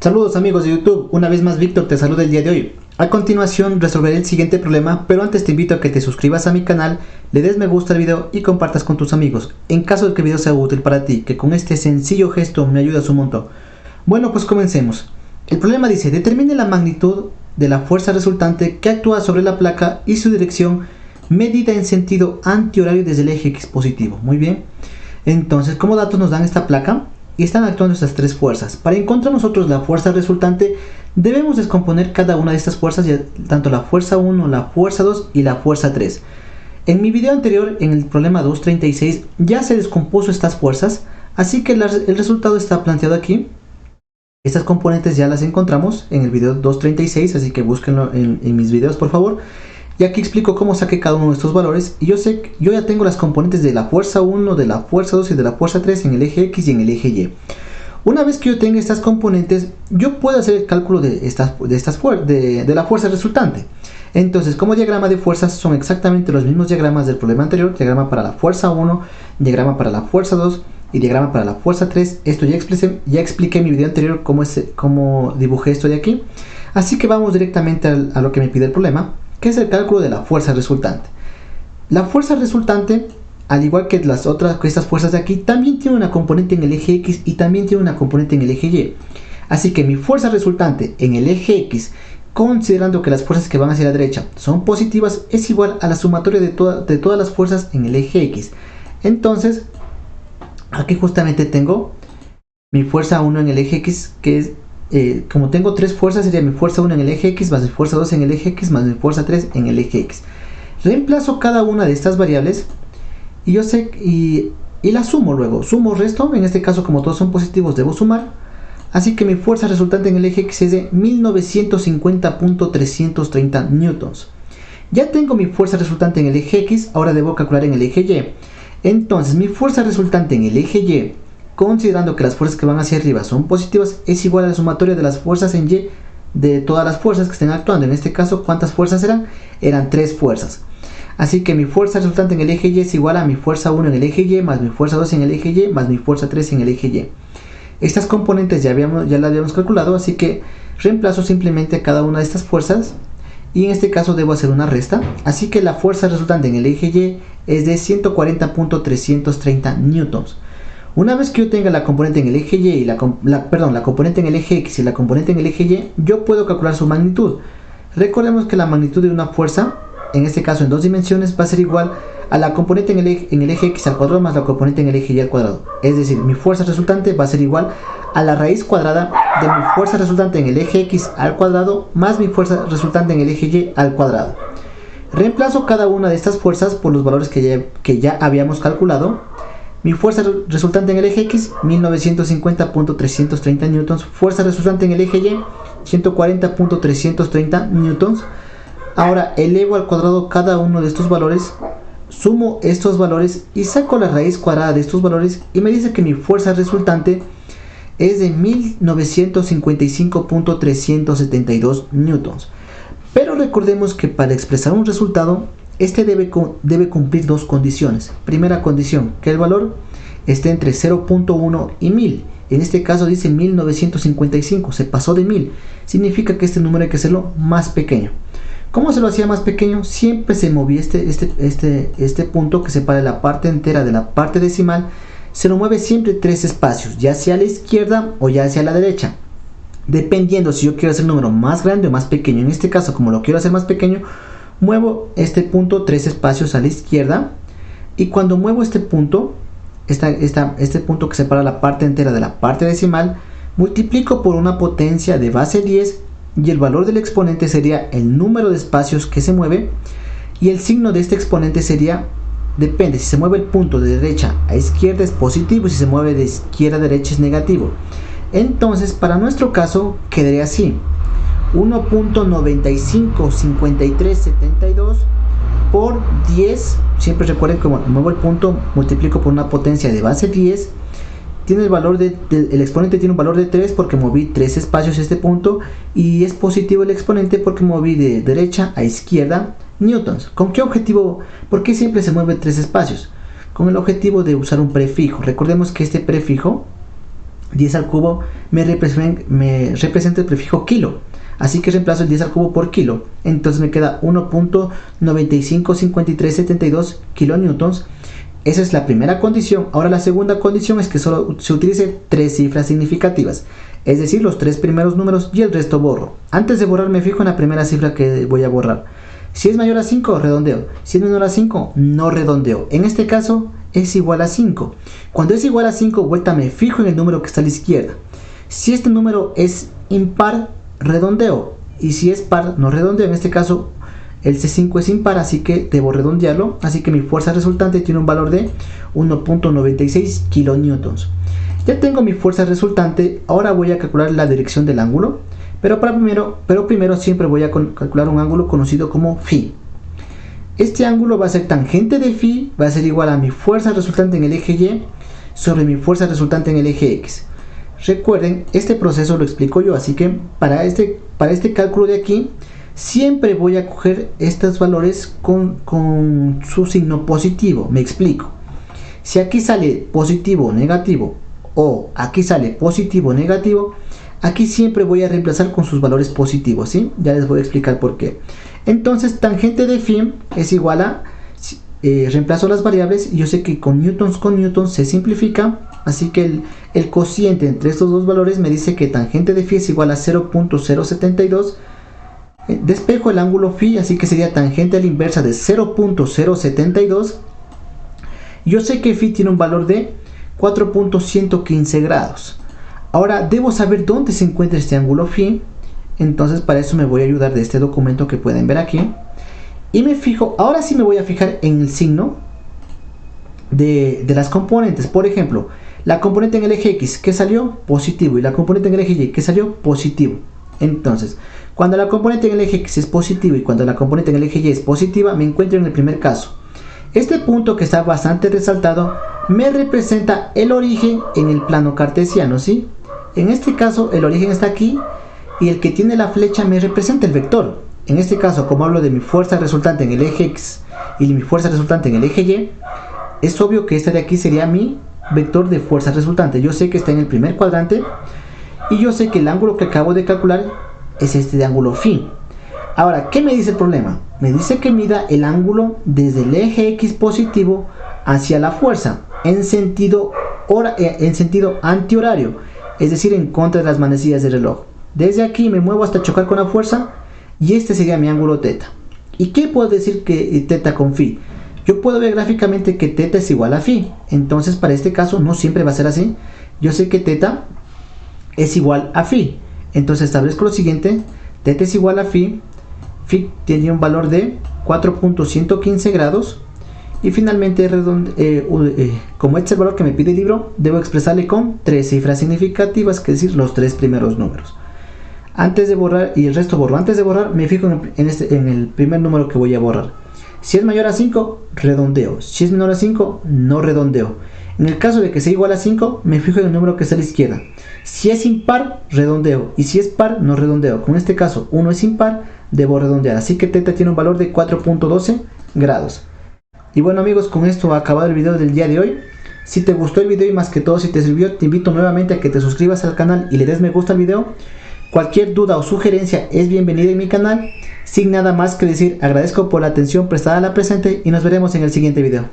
Saludos amigos de YouTube, una vez más Víctor te saluda el día de hoy. A continuación resolveré el siguiente problema, pero antes te invito a que te suscribas a mi canal, le des me gusta al video y compartas con tus amigos, en caso de que el video sea útil para ti, que con este sencillo gesto me ayudas un montón. Bueno, pues comencemos. El problema dice, determine la magnitud de la fuerza resultante que actúa sobre la placa y su dirección medida en sentido antihorario desde el eje X positivo. Muy bien, entonces como datos nos dan esta placa y están actuando estas tres fuerzas. Para encontrar nosotros la fuerza resultante debemos descomponer cada una de estas fuerzas, tanto la fuerza 1, la fuerza 2 y la fuerza 3. En mi video anterior, en el problema 2.36, ya se descompuso estas fuerzas, así que el resultado está planteado aquí. Estas componentes ya las encontramos en el video 2.36, así que búsquenlo en mis videos por favor. Y aquí explico cómo saqué cada uno de estos valores. Y yo ya tengo las componentes de la fuerza 1, de la fuerza 2 y de la fuerza 3 en el eje X y en el eje Y. Una vez que yo tenga estas componentes, yo puedo hacer el cálculo de la fuerza resultante. Entonces, como diagrama de fuerzas, son exactamente los mismos diagramas del problema anterior. Diagrama para la fuerza 1, diagrama para la fuerza 2 y diagrama para la fuerza 3. Esto ya expliqué en mi video anterior cómo dibujé esto de aquí. Así que vamos directamente a lo que me pide el problema, que es el cálculo de la fuerza resultante. La fuerza resultante, al igual que estas fuerzas de aquí, también tiene una componente en el eje X y también tiene una componente en el eje Y. Así que mi fuerza resultante en el eje X, considerando que las fuerzas que van hacia la derecha son positivas, es igual a la sumatoria de todas las fuerzas en el eje X. Entonces, aquí justamente tengo mi fuerza 1 en el eje X, que es como tengo tres fuerzas, sería mi fuerza 1 en el eje X, más mi fuerza 2 en el eje X, más mi fuerza 3 en el eje X. Reemplazo cada una de estas variables y las sumo luego. Sumo resto, en este caso como todos son positivos debo sumar. Así que mi fuerza resultante en el eje X es de 1950.330 newtons. Ya tengo mi fuerza resultante en el eje X, ahora debo calcular en el eje Y. Entonces mi fuerza resultante en el eje Y, considerando que las fuerzas que van hacia arriba son positivas, es igual a la sumatoria de las fuerzas en Y de todas las fuerzas que estén actuando. En este caso, ¿cuántas fuerzas eran? Eran tres fuerzas. Así que mi fuerza resultante en el eje Y es igual a mi fuerza 1 en el eje Y, más mi fuerza 2 en el eje Y, más mi fuerza 3 en el eje Y. Estas componentes ya las habíamos calculado, así que reemplazo simplemente cada una de estas fuerzas. Y en este caso debo hacer una resta. Así que la fuerza resultante en el eje Y es de 140.330 newtons. Una vez que yo tenga la componente en el eje Y y la componente en el eje X y la componente en el eje Y, yo puedo calcular su magnitud. Recordemos que la magnitud de una fuerza, en este caso en dos dimensiones, va a ser igual a la componente en el eje X al cuadrado más la componente en el eje Y al cuadrado. Es decir, mi fuerza resultante va a ser igual a la raíz cuadrada de mi fuerza resultante en el eje X al cuadrado más mi fuerza resultante en el eje Y al cuadrado. Reemplazo cada una de estas fuerzas por los valores que ya habíamos calculado. Mi fuerza resultante en el eje X, 1950.330 newtons. Fuerza resultante en el eje Y, 140.330 newtons. Ahora elevo al cuadrado cada uno de estos valores, sumo estos valores y saco la raíz cuadrada de estos valores y me dice que mi fuerza resultante es de 1955.372 newtons. Pero recordemos que para expresar un resultado, este debe cumplir dos condiciones. Primera condición, que el valor esté entre 0.1 y 1000. En este caso dice 1955, se pasó de 1000. Significa que este número hay que hacerlo más pequeño. ¿Cómo se lo hacía más pequeño? Siempre se movía este punto que separa la parte entera de la parte decimal. Se lo mueve siempre tres espacios, ya hacia la izquierda o ya hacia la derecha. Dependiendo si yo quiero hacer el número más grande o más pequeño. En este caso, como lo quiero hacer más pequeño, muevo este punto tres espacios a la izquierda, y cuando muevo este punto que separa la parte entera de la parte decimal, multiplico por una potencia de base 10 y el valor del exponente sería el número de espacios que se mueve, y el signo de este exponente sería, depende, si se mueve el punto de derecha a izquierda es positivo y si se mueve de izquierda a derecha es negativo. Entonces para nuestro caso quedaría así: 1.955372 por 10. Siempre recuerden que como muevo el punto, multiplico por una potencia de base 10. Tiene el valor el exponente tiene un valor de 3 porque moví 3 espacios este punto, y es positivo el exponente porque moví de derecha a izquierda newtons. ¿Con qué objetivo? ¿Por qué siempre se mueven 3 espacios? Con el objetivo de usar un prefijo. Recordemos que este prefijo 10 al cubo me representa el prefijo kilo, así que reemplazo el 10 al cubo por kilo, entonces me queda 1.955372 kilonewtons. Esa es la primera condición. Ahora la segunda condición es que solo se utilice 3 cifras significativas, es decir, los 3 primeros números y el resto borro. Antes de borrar me fijo en la primera cifra que voy a borrar. Si es mayor a 5, redondeo. Si es menor a 5, no redondeo. En este caso es igual a 5. Cuando es igual a 5, vuelta me fijo en el número que está a la izquierda. Si este número es impar, redondeo. Y si es par, no redondeo. En este caso el C5 es impar, así que debo redondearlo. Así que mi fuerza resultante tiene un valor de 1.96 kilonewtons. Ya tengo mi fuerza resultante. Ahora voy a calcular la dirección del ángulo. Pero primero siempre voy a calcular un ángulo conocido como phi. Este ángulo va a ser tangente de phi, va a ser igual a mi fuerza resultante en el eje Y sobre mi fuerza resultante en el eje X. Recuerden, este proceso lo explico yo, así que para este cálculo de aquí, siempre voy a coger estos valores con su signo positivo. Me explico. Si aquí sale positivo o negativo, o aquí sale positivo o negativo, aquí siempre voy a reemplazar con sus valores positivos, ¿sí? Ya les voy a explicar por qué. Entonces, tangente de phi es igual a, reemplazo las variables, y yo sé que con newtons se simplifica, así que el cociente entre estos dos valores me dice que tangente de phi es igual a 0.072. Despejo el ángulo phi, así que sería tangente a la inversa de 0.072. Yo sé que phi tiene un valor de 4.115 grados. Ahora debo saber dónde se encuentra este ángulo phi. Entonces para eso me voy a ayudar de este documento que pueden ver aquí. Y me fijo, ahora sí me voy a fijar en el signo de las componentes. Por ejemplo, la componente en el eje X que salió positivo y la componente en el eje Y que salió positivo. Entonces, cuando la componente en el eje X es positiva y cuando la componente en el eje Y es positiva, me encuentro en el primer caso. Este punto que está bastante resaltado me representa el origen en el plano cartesiano, ¿sí? En este caso el origen está aquí y el que tiene la flecha me representa el vector. En este caso, como hablo de mi fuerza resultante en el eje X y mi fuerza resultante en el eje Y, es obvio que esta de aquí sería mi vector de fuerza resultante. Yo sé que está en el primer cuadrante y yo sé que el ángulo que acabo de calcular es este de ángulo phi. Ahora, ¿qué me dice el problema? Me dice que mida el ángulo desde el eje X positivo hacia la fuerza en sentido antihorario, es decir, en contra de las manecillas del reloj. Desde aquí me muevo hasta chocar con la fuerza y este sería mi ángulo teta. ¿Y qué puedo decir que teta con phi? Yo puedo ver gráficamente que teta es igual a phi. Entonces para este caso no siempre va a ser así. Yo sé que teta es igual a phi. Entonces establezco lo siguiente: teta es igual a phi. Phi tiene un valor de 4.115 grados. Y finalmente, como este es el valor que me pide el libro, debo expresarle con 3 cifras significativas, que es decir, los 3 primeros números. Antes de borrar, y el resto borro. Antes de borrar, me fijo en el primer número que voy a borrar. Si es mayor a 5, redondeo. Si es menor a 5, no redondeo. En el caso de que sea igual a 5, me fijo en el número que está a la izquierda. Si es impar, redondeo. Y si es par, no redondeo. Con este caso, 1 es impar, debo redondear. Así que teta tiene un valor de 4.12 grados. Y bueno amigos, con esto ha acabado el video del día de hoy. Si te gustó el video y más que todo si te sirvió, te invito nuevamente a que te suscribas al canal y le des me gusta al video. Cualquier duda o sugerencia es bienvenida en mi canal. Sin nada más que decir, agradezco por la atención prestada a la presente y nos veremos en el siguiente video.